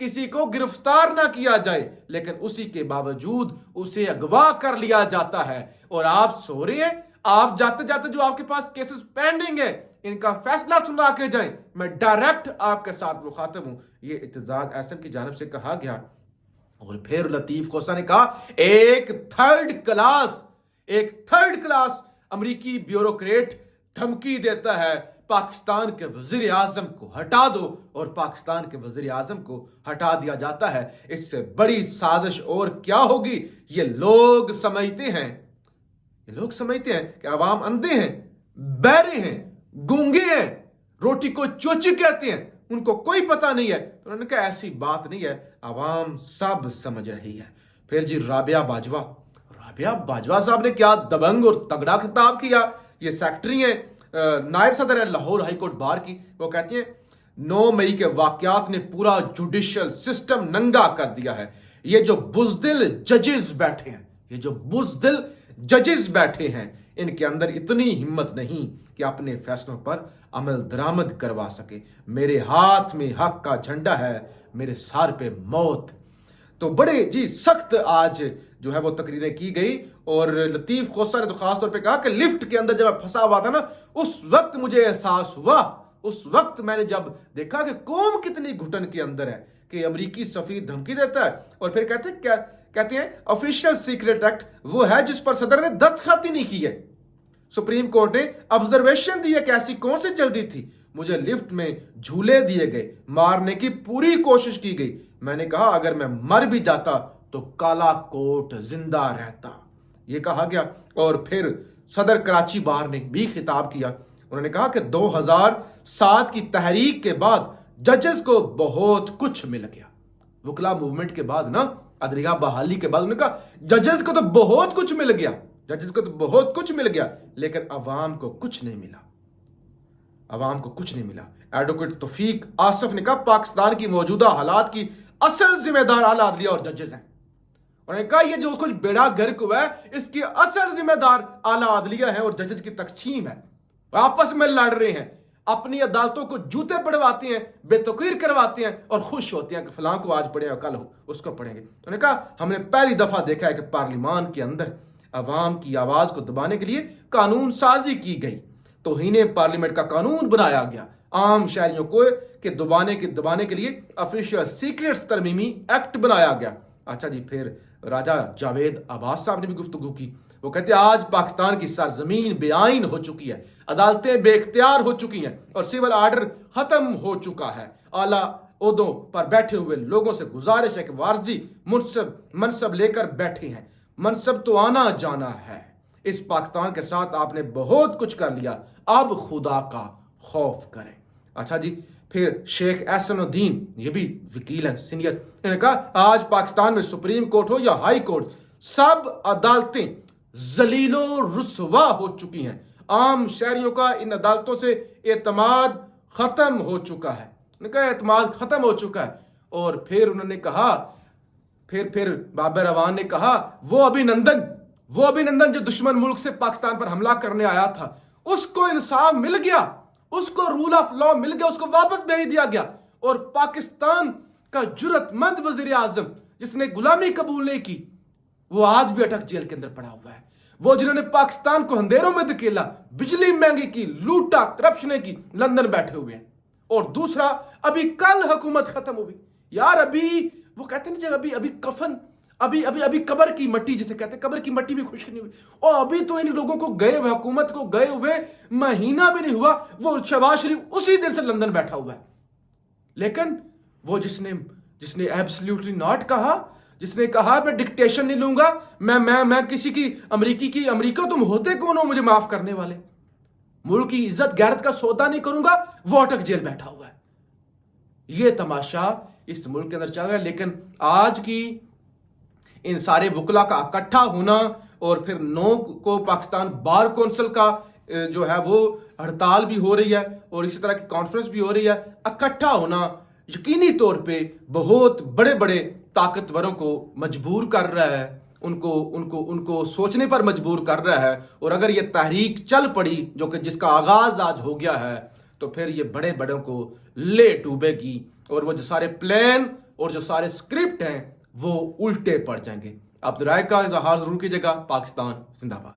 کسی کو گرفتار نہ کیا جائے، لیکن اسی کے باوجود اسے اغوا کر لیا جاتا ہے، اور آپ سو رہے ہیں، آپ جاتے جاتے جو آپ کے پاس کیسز پینڈنگ ہے ان کا فیصلہ سنا کے جائیں، میں ڈائریکٹ آپ کے ساتھ مخاطب ہوں۔ یہ اعتزاز احسن کی جانب سے کہا گیا۔ اور پھر لطیف خوسا نے کہا ایک تھرڈ کلاس امریکی بیوروکریٹ دھمکی دیتا ہے پاکستان کے وزیر اعظم کو ہٹا دو، اور پاکستان کے وزیر اعظم کو ہٹا دیا جاتا ہے۔ اس سے بڑی سازش اور کیا ہوگی؟ یہ لوگ سمجھتے ہیں کہ عوام اندھے ہیں، بہرے ہیں، گونگے ہیں، روٹی کو چوچی کہتے ہیں، ان کو کوئی پتہ نہیں ہے۔ تو انہوں نے کہا ایسی بات نہیں ہے، عوام سب سمجھ رہی ہے۔ پھر جی رابعہ باجوہ صاحب نے کیا دبنگ اور تگڑا خطاب کیا۔ یہ سیکٹری ہیں، نائب صدر ہے لاہور ہائی کورٹ بار کی۔ وہ کہتی ہیں 9 مئی کے واقعات نے پورا جوڈیشل سسٹم ننگا کر دیا ہے۔ یہ جو بزدل ججز بیٹھے ہیں ان کے اندر اتنی ہمت نہیں کہ اپنے فیصلوں پر عمل درآمد کروا سکے۔ میرے ہاتھ میں حق کا جھنڈا ہے، میرے سار پہ موت۔ تو بڑے جی سخت آج جو ہے وہ تقریریں کی گئی، اور لطیف خوسا نے تو خاص طور پہ کہا کہ لفٹ کے اندر جب میں پھنسا ہوا تھا نا، اس وقت مجھے احساس ہوا، اس وقت میں نے جب دیکھا کہ قوم کتنی گھٹن کے اندر ہے کہ امریکی سفیر دھمکی دیتا ہے، اور پھر کہتے ہیں آفیشیل سیکرٹ ایکٹ وہ ہے جس پر صدر نے دستخط ہی نہیں کیے۔ سپریم کورٹ نے آبزرویشن دی ہے کہ ایسی کون سی جلدی تھی، مجھے لفٹ میں جھولے دیے گئے، مارنے کی پوری کوشش کی گئی، میں نے کہا اگر میں مر بھی جاتا تو کالا کوٹ زندہ رہتا، یہ کہا گیا۔ اور پھر صدر کراچی بار نے بھی خطاب کیا، انہوں نے کہا کہ 2007 کی تحریک کے بعد ججز کو بہت کچھ مل گیا۔ وکلا موومنٹ کے بعد نا، عدلیہ بحالی کے بعد انہوں نے کہا ججز کو تو بہت کچھ مل گیا، لیکن عوام کو کچھ نہیں ملا۔ ایڈوکیٹ توفیق آصف نے کہا پاکستان کی موجودہ حالات کی اصل ذمہ دار اعلیٰ عدلیہ اور ججز ہیں۔ انہوں نے کہا یہ جو کچھ بیڑا گرک ہوا ہے اس کی اصل ذمہ دار اعلیٰ عدلیہ ہے اور ججز کی تقسیم ہے، آپس میں لڑ رہے ہیں، اپنی عدالتوں کو جوتے پڑواتے ہیں، بے توقیر کرواتے ہیں، اور خوش ہوتے ہیں کہ فلاں کو آج پڑھیں اور کل اس کو پڑھیں گے۔ انہوں نے کہا ہم نے پہلی دفعہ دیکھا ہے کہ پارلیمان کے اندر عوام کی آواز کو دبانے کے لیے قانون سازی کی گئی، توہین پارلیمنٹ کا قانون بنایا گیا، عام شہریوں کو کہ دبانے کے لیے آفیشیل سیکریٹس ترمیمی ایکٹ بنایا گیا۔ اچھا جی، پھر راجہ جاوید عباس صاحب نے بھی گفتگو کی۔ وہ کہتے ہیں آج پاکستان کی سرزمین بے آئین ہو چکی ہے، عدالتیں بے اختیار ہو چکی ہیں، اور سول آرڈر ختم ہو چکا ہے۔ اعلیٰ عہدوں پر بیٹھے ہوئے لوگوں سے گزارش ہے کہ وارثی منصب لے کر بیٹھے ہیں، منصب تو آنا جانا ہے۔ اس پاکستان کے ساتھ آپ نے بہت کچھ کر لیا، اب خدا کا خوف کریں۔ اچھا جی، پھر شیخ احسن الدین، یہ بھی وکیل ہیں سینئر، انہوں نے کہا آج پاکستان میں سپریم کورٹ ہو یا ہائی کورٹ، سب عدالتیں ذلیل و رسوا ہو چکی ہیں، عام شہریوں کا ان عدالتوں سے اعتماد ختم ہو چکا ہے۔ انہوں نے کہا اعتماد ختم ہو چکا ہے۔ اور پھر انہوں نے کہا، پھر بابر روان نے کہا وہ ابھینندن جو دشمن ملک سے پاکستان پر حملہ کرنے آیا تھا، اس کو انصاف مل گیا، اس کو رول آف لا مل گیا، اس کو واپس بھیج دیا گیا، اور پاکستان کا جرأت مند وزیر اعظم جس نے غلامی قبول نہیں کی، وہ آج بھی اٹک جیل کے اندر پڑا ہوا ہے۔ وہ جنہوں نے پاکستان کو اندھیروں میں دھکیلا، بجلی مہنگی کی، لوٹا، کرپشن کی، لندن بیٹھے ہوئے ہیں۔ اور دوسرا، ابھی کل حکومت ختم ہوئی یار، ابھی وہ کہتے ہیں جب ابھی کفن، ابھی قبر کی مٹی جسے کہتے ہیں، قبر کی مٹی بھی خشک نہیں ہوئی، اور ابھی تو ان لوگوں کو گئے ہوئے، حکومت کو گئے ہوئے مہینہ بھی نہیں ہوا، وہ شہباز شریف اسی دن سے لندن بیٹھا ہوا ہے۔ لیکن وہ جس نے ایبسلیوٹلی ناٹ کہا، جس نے کہا میں ڈکٹیشن نہیں لوں گا، میں کسی کی امریکہ تم ہوتے کون ہو مجھے معاف کرنے والے، ملک کی عزت غیرت کا سودا نہیں کروں گا، وہ اٹک جیل بیٹھا ہوا ہے۔ یہ تماشا اس ملک کے اندر چل رہا ہے۔ لیکن آج کی ان سارے وکلا کا اکٹھا ہونا، اور پھر 9 کو پاکستان بار کونسل کا جو ہے وہ ہڑتال بھی ہو رہی ہے، اور اسی طرح کی کانفرنس بھی ہو رہی ہے، اکٹھا ہونا یقینی طور پہ بہت بڑے طاقتوروں کو مجبور کر رہا ہے، ان کو سوچنے پر مجبور کر رہا ہے۔ اور اگر یہ تحریک چل پڑی جس کا آغاز آج ہو گیا ہے، تو پھر یہ بڑوں کو لے ڈوبے گی، اور وہ جو سارے پلان اور جو سارے اسکرپٹ ہیں وہ الٹے پڑ جائیں گے. آپ رائے کا اظہار ضرور کیجیے گا. پاکستان زندہ باد.